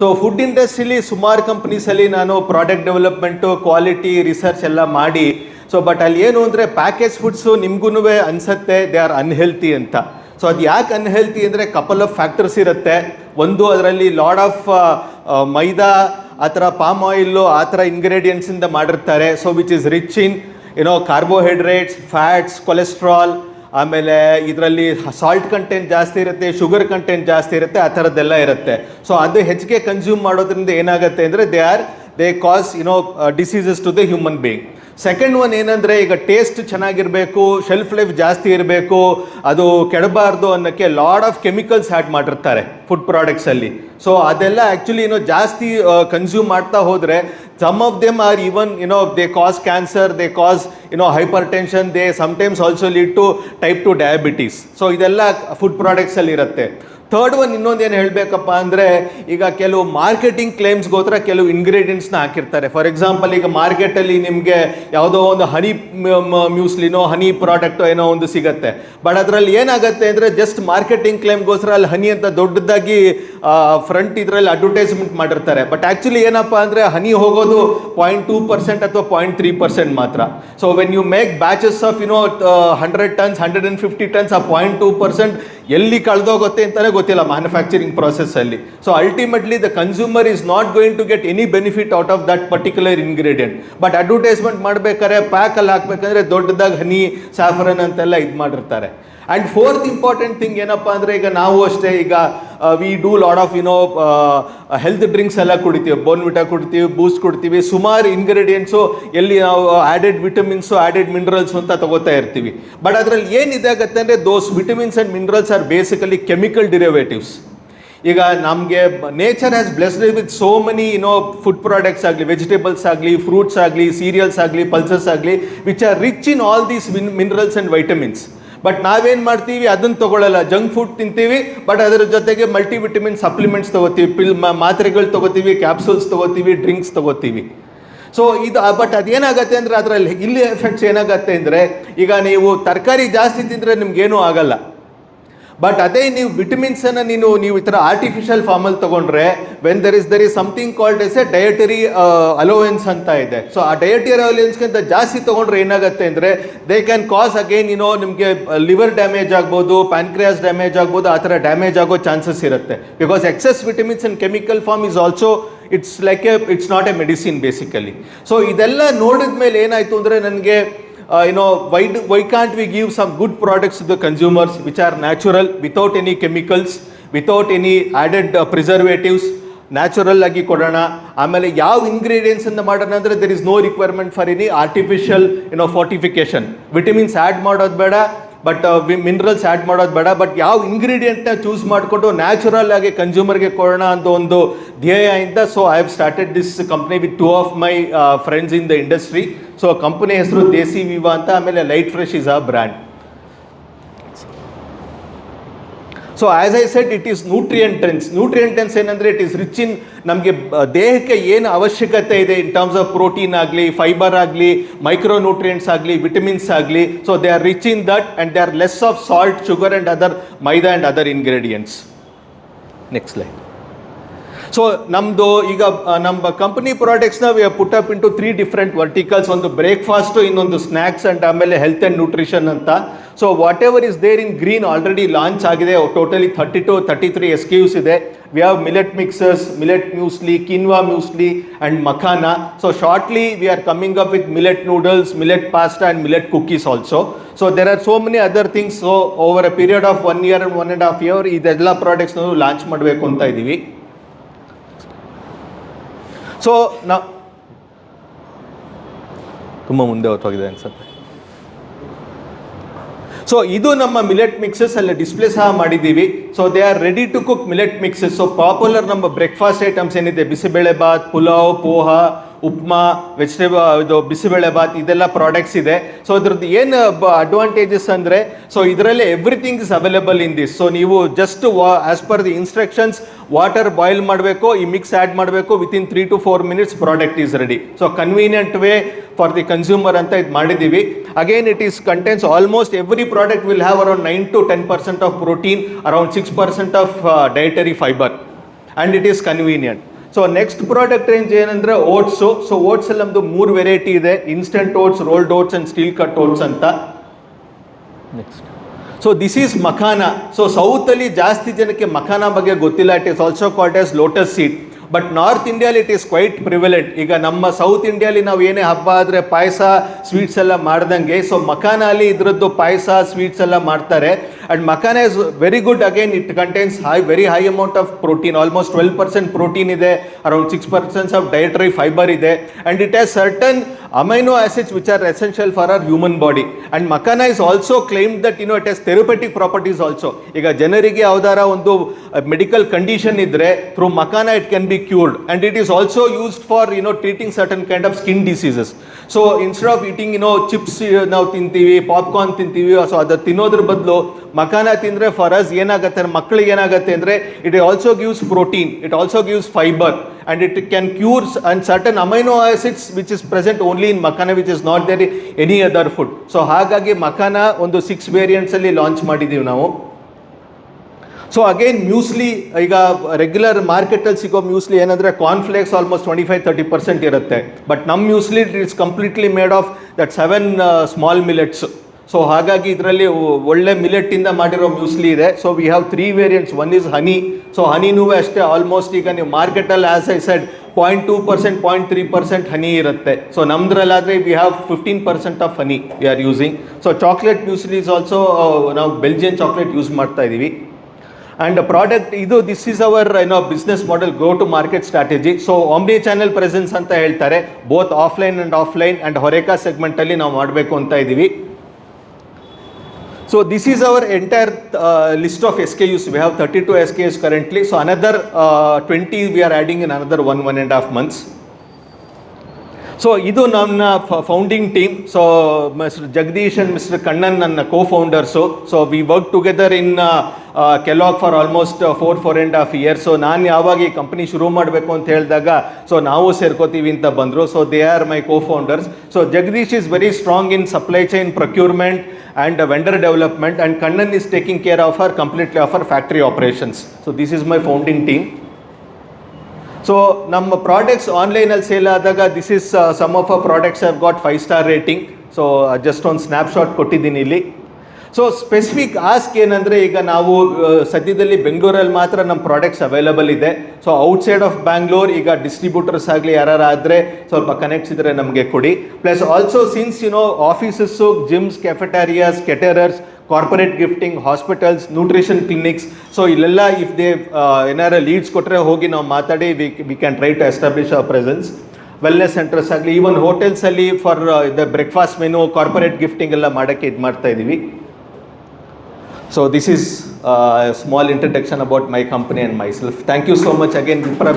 So food ಇಂಡಸ್ಟ್ರಿಲಿ ಸುಮಾರು ಕಂಪ್ನೀಸಲ್ಲಿ ನಾನು product development quality research ಎಲ್ಲ ಮಾಡಿ ಸೊ ಬಟ್ ಅಲ್ಲಿ ಏನು ಅಂದರೆ ಪ್ಯಾಕೇಜ್ ಫುಡ್ಸು ನಿಮ್ಗೂ ಅನಿಸುತ್ತೆ ದೇ ಆರ್ ಅನ್ಹೆಲ್ತಿ ಅಂತ. ಸೊ ಅದು ಯಾಕೆ ಅನ್ಹೆಲ್ತಿ ಅಂದರೆ ಕಪಲ್ ಆಫ್ ಫ್ಯಾಕ್ಟರ್ಸ್ ಇರುತ್ತೆ. ಒಂದು ಅದರಲ್ಲಿ ಲಾಡ್ ಆಫ್ ಮೈದಾ ಆ ಥರ ಪಾಮ್ ಆಯಿಲ್ಲು ಆ ಥರ ಇಂಗ್ರೀಡಿಯೆಂಟ್ಸಿಂದ ಮಾಡಿರ್ತಾರೆ. So which is rich in carbohydrates, fats, cholesterol, ಆಮೇಲೆ ಇದರಲ್ಲಿ ಸಾಲ್ಟ್ ಕಂಟೆಂಟ್ ಜಾಸ್ತಿ ಇರುತ್ತೆ, ಶುಗರ್ ಕಂಟೆಂಟ್ ಜಾಸ್ತಿ ಇರುತ್ತೆ, ಆ ಥರದ್ದೆಲ್ಲ ಇರುತ್ತೆ. ಸೊ ಅದು ಹೆಚ್ಚಿಗೆ ಕನ್ಸ್ಯೂಮ್ ಮಾಡೋದ್ರಿಂದ ಏನಾಗುತ್ತೆ ಅಂದರೆ they cause diseases to the human being. Second one ಏನಂದರೆ ಈಗ ಟೇಸ್ಟ್ ಚೆನ್ನಾಗಿರಬೇಕು, ಶೆಲ್ಫ್ ಲೈಫ್ ಜಾಸ್ತಿ ಇರಬೇಕು, ಅದು ಕೆಡಬಾರ್ದು ಅನ್ನೋಕ್ಕೆ ಲಾಡ್ ಆಫ್ ಕೆಮಿಕಲ್ಸ್ ಆ್ಯಡ್ ಮಾಡಿರ್ತಾರೆ ಫುಡ್ ಪ್ರಾಡಕ್ಟ್ಸಲ್ಲಿ. ಸೊ ಅದೆಲ್ಲ ಆ್ಯಕ್ಚುಲಿ ಜಾಸ್ತಿ ಕನ್ಸ್ಯೂಮ್ ಮಾಡ್ತಾ ಹೋದರೆ some of them are even they cause cancer, they cause hypertension, they sometimes also lead to type 2 diabetes. So ಇದೆಲ್ಲ ಫುಡ್ ಪ್ರಾಡಕ್ಟ್ಸಲ್ಲಿ ಇರುತ್ತೆ. ಥರ್ಡ್ ಒನ್ ಇನ್ನೊಂದೇನು ಹೇಳಬೇಕಪ್ಪ ಅಂದರೆ ಈಗ ಕೆಲವು ಮಾರ್ಕೆಟಿಂಗ್ ಕ್ಲೇಮ್ಸ್ಗೋಸ್ಕರ ಕೆಲವು ಇಂಗ್ರೀಡಿಯೆಂಟ್ಸ್ನ ಹಾಕಿರ್ತಾರೆ. ಫಾರ್ ಎಕ್ಸಾಂಪಲ್ ಈಗ ಮಾರ್ಕೆಟಲ್ಲಿ ನಿಮಗೆ ಯಾವುದೋ ಒಂದು ಹನಿ ಮ್ಯೂಸ್ಲಿನೋ ಹನಿ ಪ್ರಾಡಕ್ಟೋ ಏನೋ ಒಂದು ಸಿಗುತ್ತೆ. ಬಟ್ ಅದರಲ್ಲಿ ಏನಾಗುತ್ತೆ ಅಂದರೆ ಜಸ್ಟ್ ಮಾರ್ಕೆಟಿಂಗ್ ಕ್ಲೇಮ್ಗೋಸ್ಕರ ಅಲ್ಲಿ ಹನಿ ಅಂತ ದೊಡ್ಡದಾಗಿ ಫ್ರಂಟ್ ಇದರಲ್ಲಿ ಅಡ್ವರ್ಟೈಸ್ಮೆಂಟ್ ಮಾಡಿರ್ತಾರೆ. ಬಟ್ ಆ್ಯಕ್ಚುಲಿ ಏನಪ್ಪ ಅಂದರೆ ಹನಿ ಹೋಗೋದು 0.2% ಅಥವಾ 0.3% ಮಾತ್ರ. So when you make batches of 100 tons 150 tons ಆ 0.2% ಎಲ್ಲಿ ಕಳೆದೋಗುತ್ತೆ ಅಂತಲೇ ಗೊತ್ತಿಲ್ಲ ಮ್ಯಾನುಫ್ಯಾಕ್ಚರಿಂಗ್ ಪ್ರಾಸೆಸ್ಸಲ್ಲಿ. So ultimately the consumer is not going to get any benefit out of that particular ingredient. But advertisement ಮಾಡಬೇಕಾದ್ರೆ ಪ್ಯಾಕಲ್ಲಿ ಹಾಕ್ಬೇಕಂದ್ರೆ ದೊಡ್ಡದಾಗಿ ಹನಿ, ಸ್ಯಾಫರನ್ ಅಂತೆಲ್ಲ ಇದು ಮಾಡಿರ್ತಾರೆ. ಆ್ಯಂಡ್ ಫೋರ್ತ್ ಇಂಪಾರ್ಟೆಂಟ್ ಥಿಂಗ್ ಏನಪ್ಪ ಅಂದರೆ ಈಗ ನಾವು ಅಷ್ಟೇ ಈಗ we do lot of health drinks ಎಲ್ಲ ಕುಡಿತೀವಿ, ಬೋರ್ನ್ವಿಟಾ ಕುಡಿತೀವಿ, ಬೂಸ್ಟ್ ಕುಡಿತೀವಿ, ಸುಮಾರು ಇಂಗ್ರೀಡಿಯೆಂಟ್ಸು ಎಲ್ಲಿ ನಾವು ಆ್ಯಡೆಡ್ ವಿಟಮಿನ್ಸು ಆ್ಯಡೆಡ್ ಮಿನರಲ್ಸು ಅಂತ ತಗೋತಾ ಇರ್ತೀವಿ. ಬಟ್ ಅದರಲ್ಲಿ ಏನಿದಾಗತ್ತೆ ಅಂದರೆ those vitamins and minerals are basically chemical derivatives. ಈಗ ನಮಗೆ nature has blessed with so many food products ಆಗಲಿ, ವೆಜಿಟೇಬಲ್ಸ್ ಆಗಲಿ, ಫ್ರೂಟ್ಸ್ ಆಗಲಿ, ಸೀರಿಯಲ್ಸ್ ಆಗಲಿ, ಪಲ್ಸಸ್ ಆಗಲಿ, which are rich in all these minerals and vitamins. But ನಾವೇನು ಮಾಡ್ತೀವಿ, ಅದನ್ನು ತೊಗೊಳ್ಳಲ್ಲ, ಜಂಕ್ ಫುಡ್ ತಿಂತೀವಿ. ಬಟ್ ಅದರ ಜೊತೆಗೆ ಮಲ್ಟಿವಿಟಮಿನ್ ಸಪ್ಲಿಮೆಂಟ್ಸ್ ತೊಗೋತೀವಿ, ಮಾತ್ರೆಗಳು ತೊಗೋತೀವಿ, ಕ್ಯಾಪ್ಸೂಲ್ಸ್ ತೊಗೋತೀವಿ, ಡ್ರಿಂಕ್ಸ್ ತೊಗೋತೀವಿ. ಸೊ ಇದು ಬಟ್ ಅದೇನಾಗತ್ತೆ ಅಂದರೆ ಅದರಲ್ಲಿ ಇಲ್ಲಿ ಎಫೆಕ್ಟ್ಸ್ ಏನಾಗತ್ತೆ ಅಂದರೆ ಈಗ ನೀವು ತರಕಾರಿ ಜಾಸ್ತಿ ತಿಂದರೆ ನಿಮ್ಗೇನೂ ಆಗಲ್ಲ. ಬಟ್ ಅದೇ ನೀವು ವಿಟಮಿನ್ಸನ್ನು ನೀವು ಈ ಥರ ಆರ್ಟಿಫಿಷಿಯಲ್ ಫಾರ್ಮಲ್ಲಿ ತೊಗೊಂಡ್ರೆ when there is something called as a dietary allowance ಅಂತ ಇದೆ. ಸೊ ಆ ಡಯಟರಿ ಅಲೋವೆನ್ಸ್ಗಿಂತ ಜಾಸ್ತಿ ತೊಗೊಂಡ್ರೆ ಏನಾಗುತ್ತೆ ಅಂದರೆ ದೇ ಕ್ಯಾನ್ ಕಾಸ್ ಅಗೇನ್ ನಿಮಗೆ ಲಿವರ್ ಡ್ಯಾಮೇಜ್ ಆಗ್ಬೋದು, ಪ್ಯಾನ್ಕ್ರಿಯಾಸ್ ಡ್ಯಾಮೇಜ್ ಆಗ್ಬೋದು, ಆ ಥರ ಡ್ಯಾಮೇಜ್ ಆಗೋ ಚಾನ್ಸಸ್ ಇರುತ್ತೆ. Because excess vitamins in chemical form is also it's not a medicine basically. So ಇದೆಲ್ಲ ನೋಡಿದ ಮೇಲೆ ಏನಾಯಿತು ಅಂದರೆ ನನಗೆ why can't we give some good products to the consumers which are natural, without any chemicals, without any added preservatives, natural ಆಗಿ ಕೊಡೋಣ. ಆಮೇಲೆ ಯಾವ ಇಂಗ್ರೀಡಿಯೆಂಟ್ಸ್ ಅಂತ ಮಾಡೋಣ ಅಂದರೆ there is no requirement for any artificial fortification. Vitamins add ಮಾಡೋದು ಬೇಡ, but minerals add ಮಾಡೋದು ಬೇಡ. ಬಟ್ ಯಾವ ಇಂಗ್ರೀಡಿಯೆಂಟ್ನ ಚೂಸ್ ಮಾಡಿಕೊಂಡು ನ್ಯಾಚುರಲ್ ಆಗಿ ಕನ್ಸ್ಯೂಮರ್ಗೆ ಕೊಡೋಣ ಅಂತ ಒಂದು ಧ್ಯೇಯದಿಂದ so I have started this company with 2 of my friends in the industry. So company ಹೆಸರು ದೇಸಿ ವಿವಾ ಅಂತ, ಆಮೇಲೆ Light Fresh is a brand. So as I said it is nutrient dense ಏನಂದರೆ ಇಟ್ ಈಸ್ ರಿಚ್ ಇನ್ ನಮಗೆ ದೇಹಕ್ಕೆ ಏನು ಅವಶ್ಯಕತೆ ಇದೆ in terms of protein ಆಗಲಿ, ಫೈಬರ್ ಆಗಲಿ, ಮೈಕ್ರೋ ನ್ಯೂಟ್ರಿಯೆಂಟ್ಸ್ ಆಗಲಿ, ವಿಟಮಿನ್ಸ್ ಆಗಲಿ. So they are rich in that and they are less of salt, sugar and other maida and other ingredients. Next slide. So ನಮ್ಮದು ಈಗ ನಮ್ಮ ಕಂಪನಿ ಪ್ರಾಡಕ್ಟ್ಸ್ನ we have put up into 3 different verticals. ಒಂದು breakfast, ಇನ್ನೊಂದು snacks and ಆಮೇಲೆ health and nutrition ಅಂತ. So whatever is there in green already launch ಆಗಿದೆ. Totally 32-33 SKUs ಇದೆ. We have millet mixers, millet muesli, quinoa muesli and makhana. So shortly we are coming up with millet noodles, millet pasta and millet cookies also. So there are so many other things. So over a period of 1 year and 1.5 years ಇದೆಲ್ಲ ಪ್ರಾಡಕ್ಟ್ಸ್ನ launch ಮಾಡಬೇಕು ಅಂತ ಇದ್ದೀವಿ. So ನಾವು ತುಂಬ ಮುಂದೆ ಹೊತ್ತೋಗಿದೆ ಅನ್ಸುತ್ತೆ. So ಇದು ನಮ್ಮ ಮಿಲೆಟ್ ಮಿಕ್ಸಸ್ ಅಲ್ಲಿ ಡಿಸ್ಪ್ಲೇ ಸಹ ಮಾಡಿದ್ದೀವಿ. So they are ready to cook millet mixes. So popular ನಮ್ಮ ಬ್ರೇಕ್ಫಾಸ್ಟ್ ಐಟಮ್ಸ್ ಏನಿದೆ, ಬಿಸಿಬೇಳೆ ಬಾತ್, ಪುಲಾವ್, ಪೋಹ, ಉಪ್ಮಾ, ಇದು ಬಿಸಿಬೇಳೆ ಬಾತ್, ಇದೆಲ್ಲ ಪ್ರಾಡಕ್ಟ್ಸ್ ಇದೆ. ಸೊ ಇದ್ರದ್ದು ಏನು ಅಡ್ವಾಂಟೇಜಸ್ ಅಂದರೆ ಸೊ ಇದರಲ್ಲಿ everything is available in this. So ನೀವು just as per the instructions water boil ಮಾಡಬೇಕು, ಈ ಮಿಕ್ಸ್ ಆ್ಯಡ್ ಮಾಡಬೇಕು, within 3 to 4 minutes product is ready. So convenient way for the consumer ಅಂತ ಇದು ಮಾಡಿದ್ದೀವಿ. Again it is contents almost every product will have around 9 to 10% of protein, around 6% of dietary fibre. And it is convenient. So next product range ಏನಂದರೆ oats. So ಓಟ್ಸಲ್ಲಿ ನಮ್ಮದು 3 variety ಇದೆ, instant oats, rolled oats and steel cut oats ಅಂತ. Next so this is makhana. So ಸೌತಲ್ಲಿ ಜಾಸ್ತಿ ಜನಕ್ಕೆ ಮಖಾನ ಬಗ್ಗೆ ಗೊತ್ತಿಲ್ಲ. It is also called as lotus seed. But north ಇಂಡಿಯಾಲಿ ಇಟ್ ಈಸ್ ಕ್ವೈಟ್ ಪ್ರಿವಿಲೆಂಟ್. ಈಗ ನಮ್ಮ ಸೌತ್ ಇಂಡಿಯಾಲಿ ನಾವು ಏನೇ ಹಬ್ಬ ಆದರೆ ಪಾಯಸ ಸ್ವೀಟ್ಸ್ ಎಲ್ಲ ಮಾಡ್ದಂಗೆ, ಸೊ ಮಖಾನ ಅಲ್ಲಿ ಇದರದ್ದು ಪಾಯಸ ಸ್ವೀಟ್ಸ್ ಎಲ್ಲ ಮಾಡ್ತಾರೆ. And makhana is very good. Again it contains very high amount of protein, almost 12% protein ಇದೆ, ಅರೌಂಡ್ 6% ಆಫ್ ಡಯಟರಿ ಫೈಬರ್ ಇದೆ, and it has certain amino acids which are essential for our human body. And makana is also claimed that it has therapeutic properties also. ಈಗ ಜನರಿಗೆ ಯಾವ್ದಾರ ಒಂದು medical condition ಇದ್ರೆ through makhana it can be cured, and it is also used for treating certain kind of skin diseases. So instead of eating chips ನಾವು ತಿಂತೀವಿ, popcorn ತಿಂತೀವಿ, so ಅದು ತಿನ್ನೋದ್ರ ಬದಲು ಮಖಾನ ತಿಂದರೆ ಫಾರ್ ಅಸ್ ಏನಾಗುತ್ತೆ, ಮಕ್ಕಳಿಗೆ ಏನಾಗುತ್ತೆ ಅಂದರೆ it also gives protein, it also gives fibre, and it can cure and certain amino acids which is present only in makhana which is not there in any other food. So ಹಾಗಾಗಿ ಮಖಾನ ಒಂದು 6 variants ಅಲ್ಲಿ launch ಮಾಡಿದ್ದೀವಿ ನಾವು. So again muesli, ಈಗ regular ಮಾರ್ಕೆಟಲ್ಲಿ ಸಿಗೋ muesli ಏನಂದರೆ cornflakes almost 25-30% ಇರುತ್ತೆ. ಬಟ್ ನಮ್ಮ muesli it is completely made of that 7 small millets. So ಹಾಗಾಗಿ ಇದರಲ್ಲಿ ಒಳ್ಳೆ ಮಿಲೆಟ್ಟಿಂದ ಮಾಡಿರೋ ಮ್ಯೂಸ್ಲಿ ಇದೆ. So we have 3 variants. One is honey. So ಹನಿನೂ ಅಷ್ಟೇ ಆಲ್ಮೋಸ್ಟ್ ಈಗ ನೀವು ಮಾರ್ಕೆಟಲ್ಲಿ ಆಸ್ ಐ ಸೆಡ್ 0.2%, 0.3% ಹನಿ ಇರುತ್ತೆ. ಸೊ ನಮ್ದ್ರಲ್ಲಾದರೆ we have 15% of honey we are using. So chocolate muesli is also ನಾವು ಬೆಲ್ಜಿಯನ್ ಚಾಕ್ಲೇಟ್ ಯೂಸ್ ಮಾಡ್ತಾ ಇದ್ದೀವಿ. ಆ್ಯಂಡ್ ಪ್ರಾಡಕ್ಟ್ ಇದು this is our business model, go to market strategy. So omni channel presence ಅಂತ ಹೇಳ್ತಾರೆ, both offline and offline and HoReCa ಸೆಗ್ಮೆಂಟಲ್ಲಿ ನಾವು ಮಾಡಬೇಕು ಅಂತ ಇದ್ದೀವಿ. So this is our entire list of SKUs. We have 32 SKUs currently. So another 20 we are adding in another 1.5 months. So ಇದು ನನ್ನ founding team. So mister Jagadish and mister Kannan ನನ್ನ co-founders. So we work together in Kellogg for almost 4.5 years. So ನಾನು ಯಾವಾಗ ಈ company ಶುರು ಮಾಡಬೇಕು ಅಂತ ಹೇಳಿದಾಗ ಸೊ ನಾವು ಸೇರ್ಕೋತೀವಿ ಅಂತ ಬಂದರು. So they are my co-founders. So Jagadish is very strong in supply chain procurement and vendor development, and Kannan is taking care of her completely of her factory operations. So this is my founding team. So ನಮ್ಮ products ಆನ್ಲೈನಲ್ಲಿ sale ಆದಾಗ this is some of our products have got 5-star rating. So just ಒಂದು snapshot ಕೊಟ್ಟಿದ್ದೀನಿ ಇಲ್ಲಿ. So specific ask ಏನಂದರೆ, ಈಗ ನಾವು ಸದ್ಯದಲ್ಲಿ ಬೆಂಗಳೂರಲ್ಲಿ ಮಾತ್ರ ನಮ್ಮ ಪ್ರಾಡಕ್ಟ್ಸ್ ಅವೈಲಬಲ್ ಇದೆ. ಸೊ ಔಟ್ಸೈಡ್ ಆಫ್ ಬ್ಯಾಂಗ್ಳೂರ್ ಈಗ ಡಿಸ್ಟ್ರಿಬ್ಯೂಟರ್ಸ್ ಆಗಲಿ ಯಾರು ಆದರೆ ಸ್ವಲ್ಪ ಕನೆಕ್ಟ್ಸ್ ಇದ್ದರೆ ನಮಗೆ ಕೊಡಿ. Plus also since offices, gyms, cafeterias, caterers, corporate gifting, hospitals, nutrition clinics, so ಇಲ್ಲೆಲ್ಲ ಇಫ್ ದೇ ಏನಾರ ಲೀಡ್ಸ್ ಕೊಟ್ಟರೆ ಹೋಗಿ ನಾವು ಮಾತಾಡಿ we can try to establish our presence. Wellness centres ಆಗಲಿ, ಈವನ್ ಹೋಟೆಲ್ಸಲ್ಲಿ for the breakfast menu, corporate gifting ಎಲ್ಲ ಮಾಡೋಕ್ಕೆ ಇದು ಮಾಡ್ತಾ ಇದ್ದೀವಿ. So this is a small introduction about my company and myself. Thank you so much again, Vipra.